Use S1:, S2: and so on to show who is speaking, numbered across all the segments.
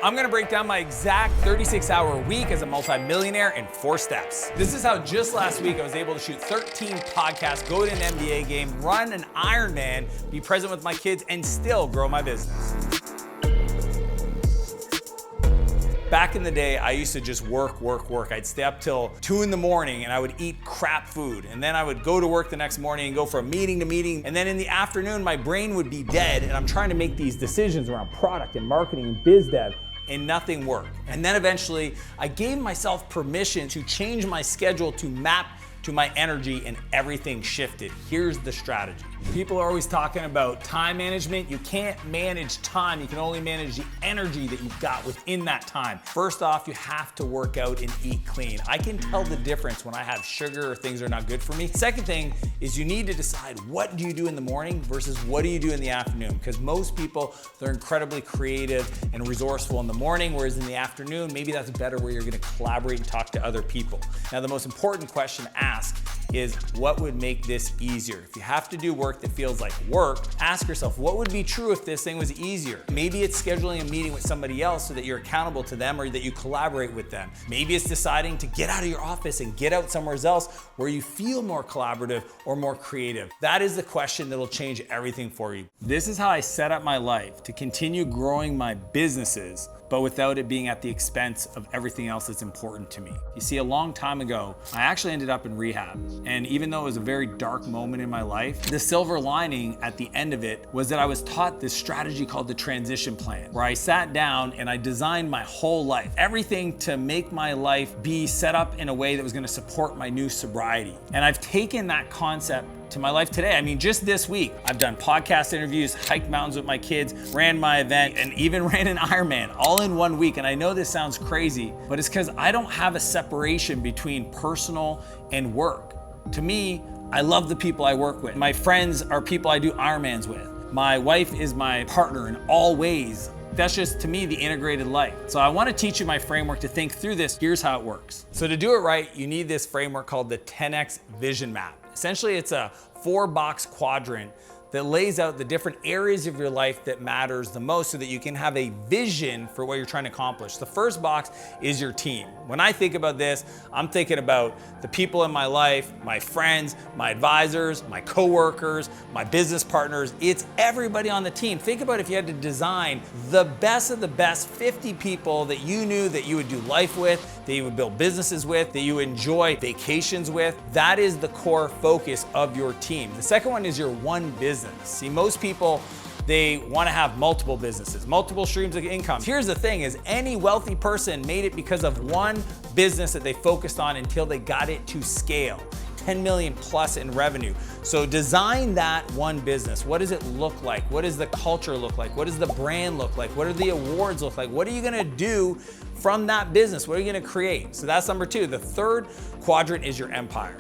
S1: I'm gonna break down my exact 36-hour week as a multimillionaire in 4 steps. This is how just last week I was able to shoot 13 podcasts, go to an NBA game, run an Ironman, be present with my kids, and still grow my business. Back in the day, I used to just work. I'd stay up till 2 in the morning and I would eat crap food. And then I would go to work the next morning and go from meeting to meeting. And then in the afternoon, my brain would be dead and I'm trying to make these decisions around product and marketing and biz dev, and nothing worked. And then eventually, I gave myself permission to change my schedule to map to my energy, and everything shifted. Here's the strategy. People are always talking about time management. You can't manage time. You can only manage the energy that you've got within that time. First off, you have to work out and eat clean. I can tell the difference when I have sugar or things are not good for me. Second thing is you need to decide what do you do in the morning versus what do you do in the afternoon? Because most people, they're incredibly creative and resourceful in the morning, whereas in the afternoon, maybe that's better where you're gonna collaborate and talk to other people. Now, the most important question to ask is what would make this easier? If you have to do work that feels like work, ask yourself, what would be true if this thing was easier? Maybe it's scheduling a meeting with somebody else so that you're accountable to them or that you collaborate with them. Maybe it's deciding to get out of your office and get out somewhere else where you feel more collaborative or more creative. That is the question that'll change everything for you. This is how I set up my life to continue growing my businesses, but without it being at the expense of everything else that's important to me. You see, a long time ago, I actually ended up in rehab. And even though it was a very dark moment in my life, the silver lining at the end of it was that I was taught this strategy called the transition plan, where I sat down and I designed my whole life, everything to make my life be set up in a way that was gonna support my new sobriety. And I've taken that concept to my life today. I mean, just this week, I've done podcast interviews, hiked mountains with my kids, ran my event, and even ran an Ironman all in 1 week. And I know this sounds crazy, but it's because I don't have a separation between personal and work. To me, I love the people I work with. My friends are people I do Ironmans with. My wife is my partner in all ways. That's just, to me, the integrated life. So I want to teach you my framework to think through this. Here's how it works. So to do it right, you need this framework called the 10X Vision Map. Essentially, it's a 4-box quadrant that lays out the different areas of your life that matters the most so that you can have a vision for what you're trying to accomplish. The first box is your team. When I think about this, I'm thinking about the people in my life, my friends, my advisors, my coworkers, my business partners. It's everybody on the team. Think about if you had to design the best of the best 50 people that you knew that you would do life with, that you would build businesses with, that you enjoy vacations with. That is the core focus of your team. The second one is your one business. See, most people, they want to have multiple businesses, multiple streams of income. Here's the thing is any wealthy person made it because of one business that they focused on until they got it to scale. 10 million plus in revenue. So design that one business. What does it look like? What does the culture look like? What does the brand look like? What do the awards look like? What are you gonna do from that business? What are you gonna create? So that's number 2. The third quadrant is your empire.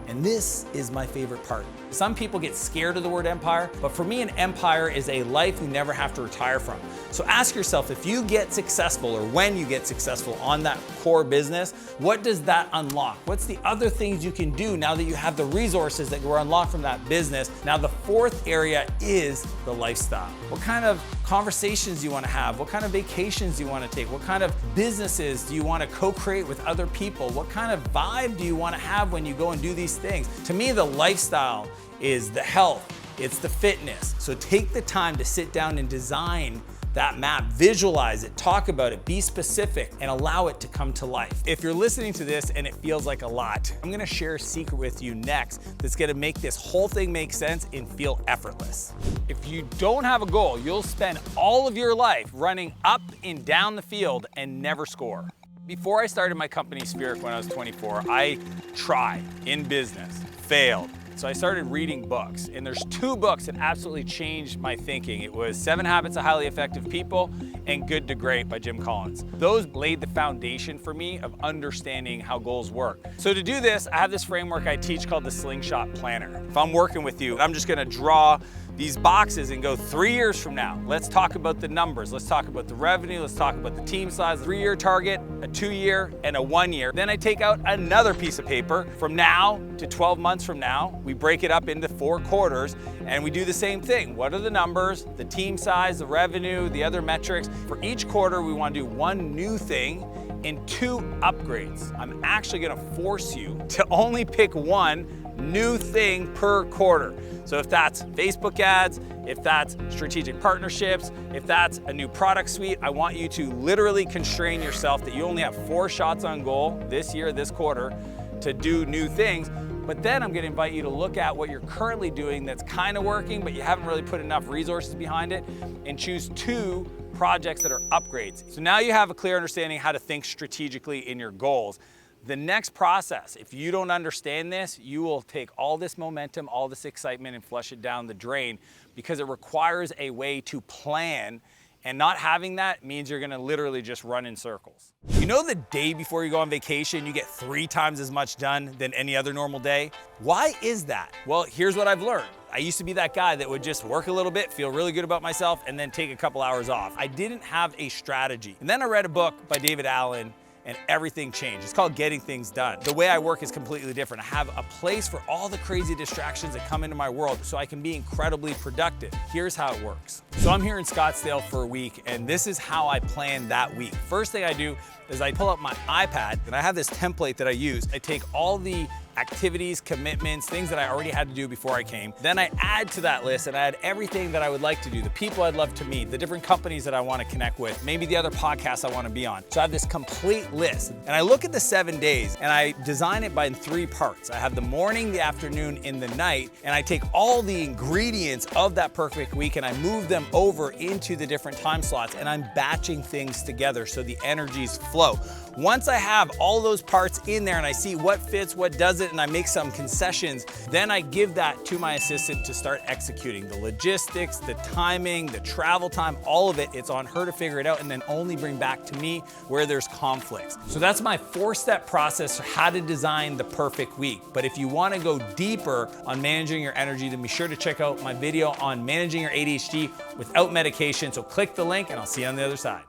S1: And this is my favorite part. Some people get scared of the word empire, but for me, an empire is a life you never have to retire from. So ask yourself, if you get successful or when you get successful on that core business, what does that unlock? What's the other things you can do now that you have the resources that were unlocked from that business? Now, the fourth area is the lifestyle. What kind of conversations do you want to have? What kind of vacations do you want to take? What kind of businesses do you want to co-create with other people? What kind of vibe do you want to have when you go and do these things? To me, the lifestyle is the health, it's the fitness. So take the time to sit down and design that map, visualize it, talk about it, be specific, and allow it to come to life. If you're listening to this and it feels like a lot, I'm gonna share a secret with you next that's gonna make this whole thing make sense and feel effortless. If you don't have a goal, you'll spend all of your life running up and down the field and never score. Before I started my company Spheric when I was 24, I tried in business, failed. So I started reading books, and there's 2 books that absolutely changed my thinking. It was 7 Habits of Highly Effective People and Good to Great by Jim Collins. Those laid the foundation for me of understanding how goals work. So to do this, I have this framework I teach called the Slingshot Planner. If I'm working with you, I'm just gonna draw these boxes and go 3 years from now. Let's talk about the numbers. Let's talk about the revenue. Let's talk about the team size, 3-year target, a 2-year, and a 1-year. Then I take out another piece of paper from now to 12 months from now. We break it up into 4 quarters and we do the same thing. What are the numbers, the team size, the revenue, the other metrics? For each quarter, we want to do 1 new thing and 2 upgrades. I'm actually gonna force you to only pick 1 new thing per quarter. So if that's Facebook ads, if that's strategic partnerships, if that's a new product suite, I want you to literally constrain yourself that you only have 4 shots on goal this year, this quarter, to do new things. But then I'm gonna invite you to look at what you're currently doing that's kind of working, but you haven't really put enough resources behind it, and choose 2 projects that are upgrades. So now you have a clear understanding how to think strategically in your goals. The next process, if you don't understand this, you will take all this momentum, all this excitement and flush it down the drain, because it requires a way to plan, and not having that means you're gonna literally just run in circles. You know, the day before you go on vacation, you get 3 times as much done than any other normal day? Why is that? Well, here's what I've learned. I used to be that guy that would just work a little bit, feel really good about myself, and then take a couple hours off. I didn't have a strategy. And then I read a book by David Allen, and everything changed. It's called Getting Things Done. The way I work is completely different. I have a place for all the crazy distractions that come into my world so I can be incredibly productive. Here's how it works. So I'm here in Scottsdale for a week, and this is how I plan that week. First thing I do is I pull up my iPad, and I have this template that I use. I take all the activities, commitments, things that I already had to do before I came. Then I add to that list, and I add everything that I would like to do, the people I'd love to meet, the different companies that I want to connect with, maybe the other podcasts I want to be on. So I have this complete list, and I look at the 7 days, and I design it by 3 parts. I have the morning, the afternoon, and the night, and I take all the ingredients of that perfect week and I move them over into the different time slots, and I'm batching things together so the energies flow. Once I have all those parts in there and I see what fits, what doesn't, and I make some concessions, then I give that to my assistant to start executing. The logistics, the timing, the travel time, all of it, it's on her to figure it out and then only bring back to me where there's conflicts. So that's my 4-step process for how to design the perfect week. But if you want to go deeper on managing your energy, then be sure to check out my video on managing your ADHD without medication. So click the link and I'll see you on the other side.